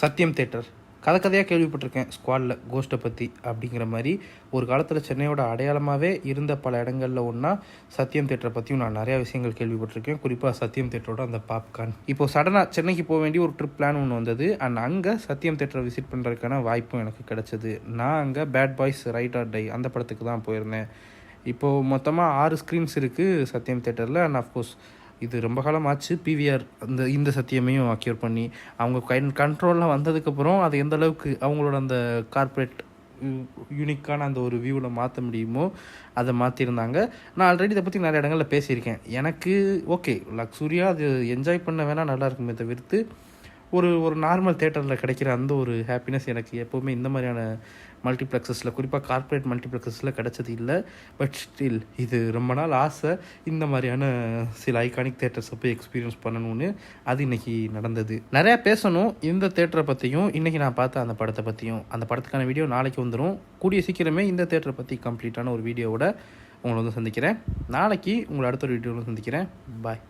சத்யம் theatre கதையாக கேள்விப்பட்டிருக்கேன். ஸ்குவாடில் கோஸ்ட்டை பற்றி அப்படிங்கிற மாதிரி ஒரு காலத்தில் சென்னையோட அடையாளமாகவே இருந்த பல இடங்களில் ஒன்றா சத்யம் தேட்டரை பற்றியும் நான் நிறையா விஷயங்கள் கேள்விப்பட்டிருக்கேன். குறிப்பாக சத்யம் தேட்டரோட அந்த பாப்கார்ன். இப்போது சடனாக சென்னைக்கு போக வேண்டிய ஒரு ட்ரிப் பிளான் ஒன்று வந்தது. அண்ட் அங்கே சத்யம் தேட்டரை விசிட் பண்ணுறதுக்கான வாய்ப்பும் எனக்கு கிடச்சிது. நான் அங்கே bad boys ride or die அந்த படத்துக்கு தான் போயிருந்தேன். இப்போது மொத்தமாக 6 ஸ்க்ரீன்ஸ் இருக்குது சத்யம் தேட்டரில். அண்ட் ஆஃப்கோர்ஸ் இது ரொம்ப காலம் ஆச்சு. பிவிஆர் இந்த சத்தியமையும் அக்யூர் பண்ணி அவங்க கண்ட்ரோலில் வந்ததுக்கப்புறம் அது எந்த அளவுக்கு அவங்களோட அந்த கார்ப்பரேட் யூனிக்கான அந்த ஒரு வியூவில் மாற்ற முடியுமோ அதை மாற்றிருந்தாங்க. நான் ஆல்ரெடி இதை பற்றி நிறைய இடங்களில் பேசியிருக்கேன். எனக்கு ஓகே லக்ஸூரியாக அது என்ஜாய் பண்ண வேணால் நல்லா இருக்குமே தவிர்த்து ஒரு நார்மல் தேட்டரில் கிடைக்கிற அந்த ஒரு ஹாப்பினஸ் எனக்கு எப்போவுமே இந்த மாதிரியான மல்டிப்ளெக்ஸஸில், குறிப்பாக கார்ப்பரேட் மல்டிப்ளெக்ஸஸில் கிடச்சது இல்லை. பட் ஸ்டில் இது ரொம்ப நாள் ஆசை, இந்த மாதிரியான சில ஐகானிக் தேட்டர்ஸை போய் எக்ஸ்பீரியன்ஸ் பண்ணணும்னு. அது இன்றைக்கி நடந்தது. நிறையா பேசணும் இந்த தேட்டரை பற்றியும், இன்றைக்கி நான் பார்த்த அந்த படத்தை பற்றியும். அந்த படத்துக்கான வீடியோ நாளைக்கு வந்துடும். கூடிய சீக்கிரமே இந்த தேட்டரை பற்றி கம்ப்ளீட்டான ஒரு வீடியோவோட உங்களை வந்து சந்திக்கிறேன். நாளைக்கு உங்களை அடுத்த ஒரு வீடியோவில் சந்திக்கிறேன். பாய்.